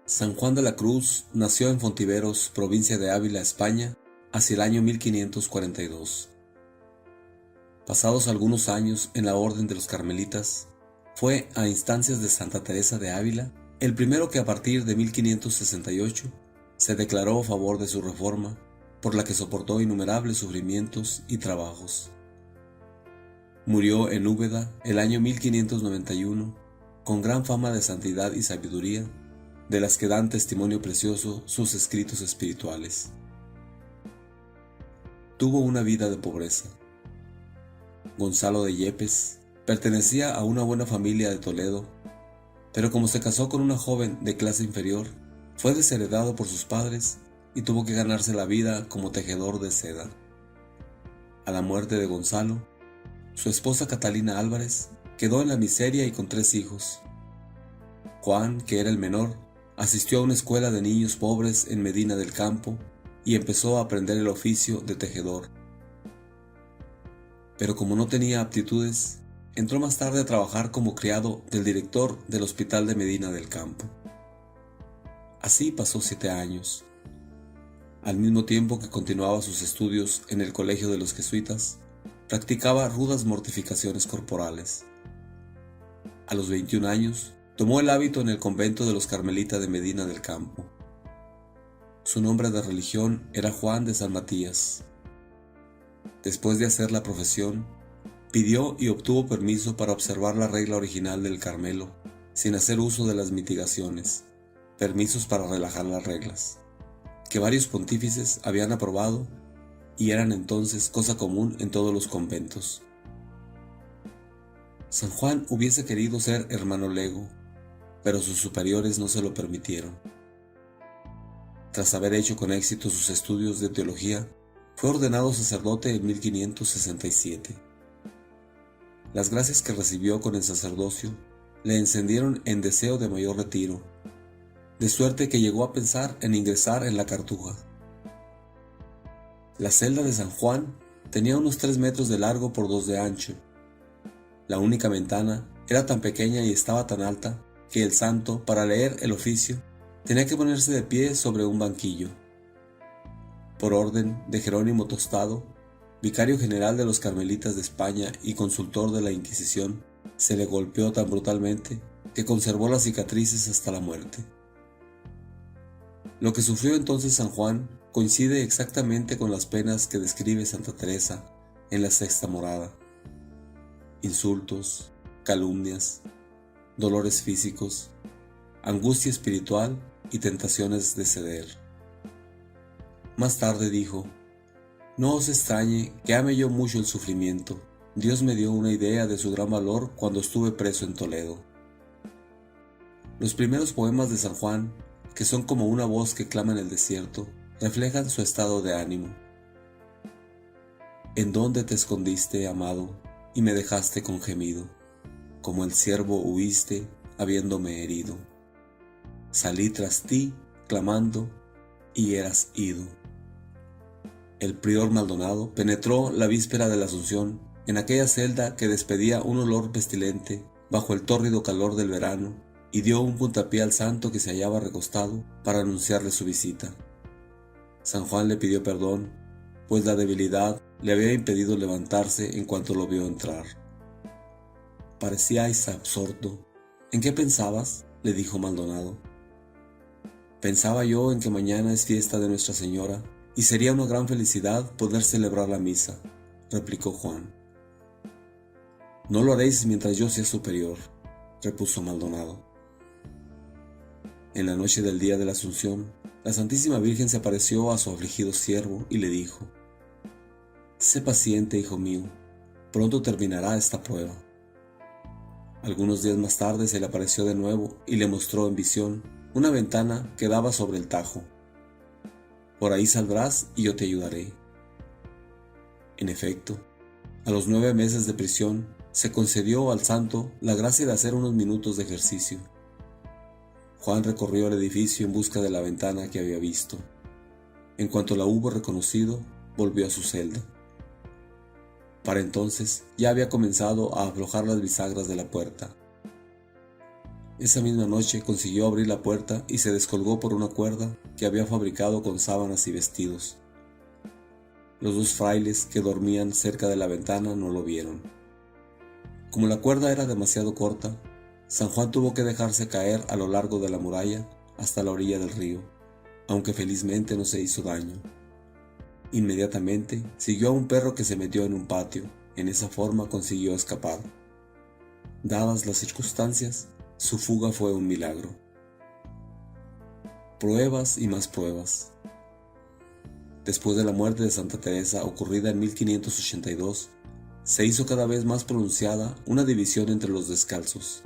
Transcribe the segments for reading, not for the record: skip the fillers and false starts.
San Juan de la Cruz nació en Fontiveros, provincia de Ávila, España, hacia el año 1542. Pasados algunos años en la Orden de los Carmelitas, fue, a instancias de Santa Teresa de Ávila, el primero que a partir de 1568 se declaró a favor de su reforma, por la que soportó innumerables sufrimientos y trabajos. Murió en Úbeda el año 1591, con gran fama de santidad y sabiduría, de las que dan testimonio precioso sus escritos espirituales. Tuvo una vida de pobreza. Gonzalo de Yepes pertenecía a una buena familia de Toledo, pero como se casó con una joven de clase inferior, fue desheredado por sus padres y tuvo que ganarse la vida como tejedor de seda. A la muerte de Gonzalo, su esposa Catalina Álvarez quedó en la miseria y con 3 hijos. Juan, que era el menor, asistió a una escuela de niños pobres en Medina del Campo y empezó a aprender el oficio de tejedor. Pero como no tenía aptitudes, entró más tarde a trabajar como criado del director del hospital de Medina del Campo. Así pasó 7 años. Al mismo tiempo que continuaba sus estudios en el colegio de los jesuitas, practicaba rudas mortificaciones corporales. A los 21 años, tomó el hábito en el convento de los Carmelitas de Medina del Campo. Su nombre de religión era Juan de San Matías. Después de hacer la profesión, pidió y obtuvo permiso para observar la regla original del Carmelo, sin hacer uso de las mitigaciones, permisos para relajar las reglas, que varios pontífices habían aprobado y eran entonces cosa común en todos los conventos. San Juan hubiese querido ser hermano lego, pero sus superiores no se lo permitieron. Tras haber hecho con éxito sus estudios de teología, fue ordenado sacerdote en 1567. Las gracias que recibió con el sacerdocio le encendieron en deseo de mayor retiro, de suerte que llegó a pensar en ingresar en la Cartuja. La celda de San Juan tenía unos 3 metros de largo por 2 de ancho. La única ventana era tan pequeña y estaba tan alta que el santo, para leer el oficio, tenía que ponerse de pie sobre un banquillo. Por orden de Jerónimo Tostado, vicario general de los Carmelitas de España y consultor de la Inquisición, se le golpeó tan brutalmente que conservó las cicatrices hasta la muerte. Lo que sufrió entonces San Juan coincide exactamente con las penas que describe Santa Teresa en la Sexta Morada: insultos, calumnias, dolores físicos, angustia espiritual y tentaciones de ceder. Más tarde dijo: «No os extrañe que ame yo mucho el sufrimiento. Dios me dio una idea de su gran valor cuando estuve preso en Toledo». Los primeros poemas de San Juan, que son como una voz que clama en el desierto, reflejan su estado de ánimo. ¿En dónde te escondiste, amado, y me dejaste con gemido? Como el ciervo huiste, habiéndome herido. Salí tras ti, clamando, y eras ido. El prior Maldonado penetró la víspera de la Asunción en aquella celda que despedía un olor pestilente bajo el tórrido calor del verano, y dio un puntapié al santo que se hallaba recostado para anunciarle su visita. San Juan le pidió perdón, pues la debilidad le había impedido levantarse en cuanto lo vio entrar. «Parecíais absorto. ¿En qué pensabas?», le dijo Maldonado. «Pensaba yo en que mañana es fiesta de Nuestra Señora y sería una gran felicidad poder celebrar la misa», replicó Juan. «No lo haréis mientras yo sea superior», repuso Maldonado. En la noche del día de la Asunción, la Santísima Virgen se apareció a su afligido siervo y le dijo: «Sé paciente, hijo mío, pronto terminará esta prueba». Algunos días más tarde se le apareció de nuevo y le mostró en visión una ventana que daba sobre el Tajo. «Por ahí saldrás y yo te ayudaré». En efecto, a los 9 meses de prisión se concedió al santo la gracia de hacer unos minutos de ejercicio. Juan recorrió el edificio en busca de la ventana que había visto. En cuanto la hubo reconocido, volvió a su celda. Para entonces ya había comenzado a aflojar las bisagras de la puerta. Esa misma noche consiguió abrir la puerta y se descolgó por una cuerda que había fabricado con sábanas y vestidos. Los dos frailes que dormían cerca de la ventana no lo vieron. Como la cuerda era demasiado corta, San Juan tuvo que dejarse caer a lo largo de la muralla hasta la orilla del río, aunque felizmente no se hizo daño. Inmediatamente siguió a un perro que se metió en un patio. En esa forma consiguió escapar. Dadas las circunstancias, su fuga fue un milagro. Pruebas y más pruebas. Después de la muerte de Santa Teresa, ocurrida en 1582, se hizo cada vez más pronunciada una división entre los descalzos.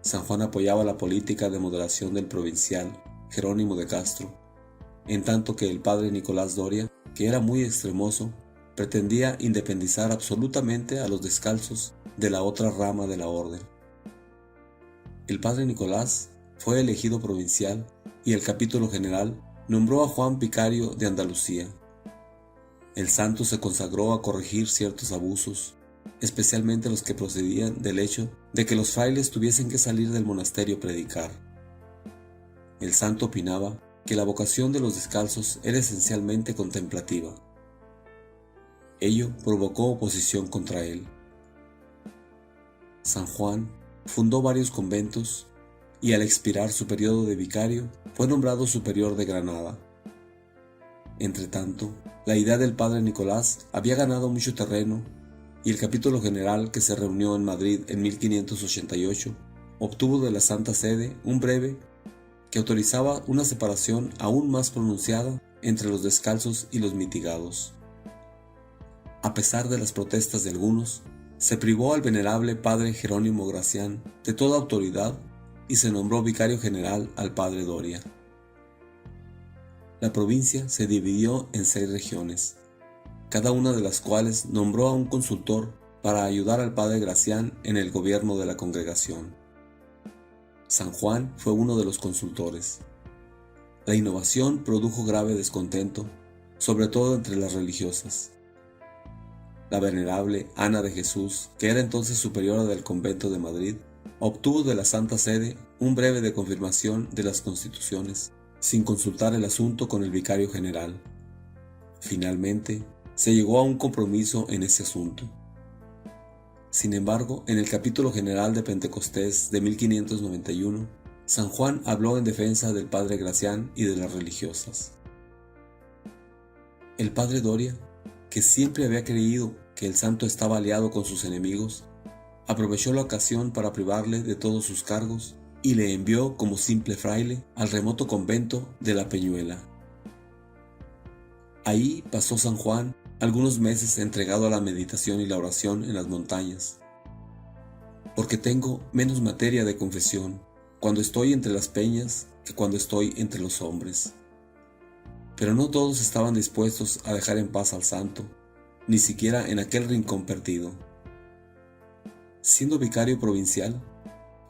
San Juan apoyaba la política de moderación del provincial Jerónimo de Castro, en tanto que el padre Nicolás Doria, que era muy extremoso, pretendía independizar absolutamente a los descalzos de la otra rama de la orden. El padre Nicolás fue elegido provincial y el capítulo general nombró a Juan vicario de Andalucía. El santo se consagró a corregir ciertos abusos, especialmente los que procedían del hecho de que los frailes tuviesen que salir del monasterio a predicar. El santo opinaba que la vocación de los descalzos era esencialmente contemplativa. Ello provocó oposición contra él. San Juan fundó varios conventos y al expirar su periodo de vicario fue nombrado superior de Granada. Entretanto, la idea del padre Nicolás había ganado mucho terreno y el capítulo general que se reunió en Madrid en 1588 obtuvo de la Santa Sede un breve que autorizaba una separación aún más pronunciada entre los descalzos y los mitigados. A pesar de las protestas de algunos, se privó al venerable padre Jerónimo Gracián de toda autoridad y se nombró vicario general al padre Doria. La provincia se dividió en 6 regiones, cada una de las cuales nombró a un consultor para ayudar al padre Gracián en el gobierno de la congregación. San Juan fue uno de los consultores. La innovación produjo grave descontento, sobre todo entre las religiosas. La venerable Ana de Jesús, que era entonces superiora del convento de Madrid, obtuvo de la Santa Sede un breve de confirmación de las constituciones, sin consultar el asunto con el vicario general. Finalmente, se llegó a un compromiso en ese asunto. Sin embargo, en el capítulo general de Pentecostés de 1591, San Juan habló en defensa del padre Gracián y de las religiosas. El padre Doria, que siempre había creído que el santo estaba aliado con sus enemigos, aprovechó la ocasión para privarle de todos sus cargos y le envió como simple fraile al remoto convento de la Peñuela. Ahí pasó San Juan algunos meses entregado a la meditación y la oración en las montañas, porque tengo menos materia de confesión cuando estoy entre las peñas que cuando estoy entre los hombres. Pero no todos estaban dispuestos a dejar en paz al santo, ni siquiera en aquel rincón perdido. Siendo vicario provincial,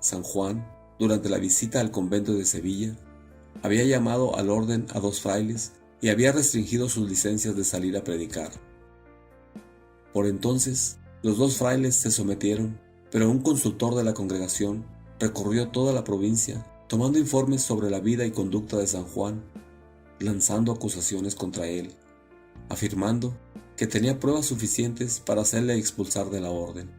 San Juan, durante la visita al convento de Sevilla, había llamado al orden a 2 frailes y había restringido sus licencias de salir a predicar. Por entonces, los 2 frailes se sometieron, pero un consultor de la congregación recorrió toda la provincia, tomando informes sobre la vida y conducta de San Juan, lanzando acusaciones contra él, afirmando que tenía pruebas suficientes para hacerle expulsar de la orden.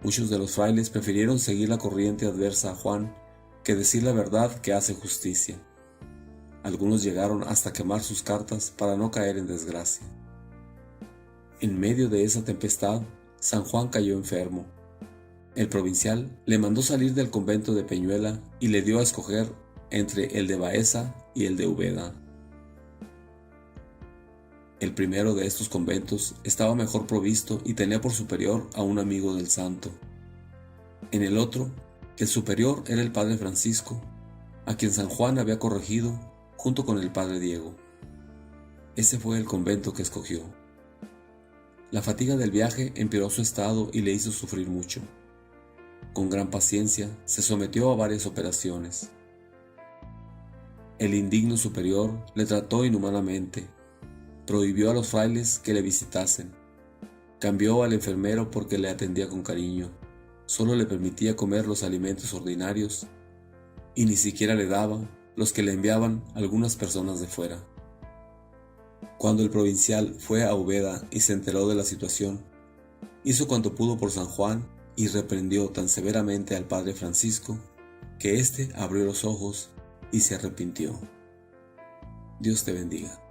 Muchos de los frailes prefirieron seguir la corriente adversa a Juan que decir la verdad que hace justicia. Algunos llegaron hasta quemar sus cartas para no caer en desgracia. En medio de esa tempestad, San Juan cayó enfermo. El provincial le mandó salir del convento de Peñuela y le dio a escoger entre el de Baeza y el de Úbeda. El primero de estos conventos estaba mejor provisto y tenía por superior a un amigo del santo. En el otro, el superior era el padre Francisco, a quien San Juan había corregido junto con el padre Diego. Ese fue el convento que escogió. La fatiga del viaje empeoró su estado y le hizo sufrir mucho. Con gran paciencia se sometió a varias operaciones. El indigno superior le trató inhumanamente, prohibió a los frailes que le visitasen, cambió al enfermero porque le atendía con cariño, solo le permitía comer los alimentos ordinarios y ni siquiera le daba los que le enviaban algunas personas de fuera. Cuando el provincial fue a Úbeda y se enteró de la situación, hizo cuanto pudo por San Juan y reprendió tan severamente al padre Francisco que éste abrió los ojos y se arrepintió. Dios te bendiga.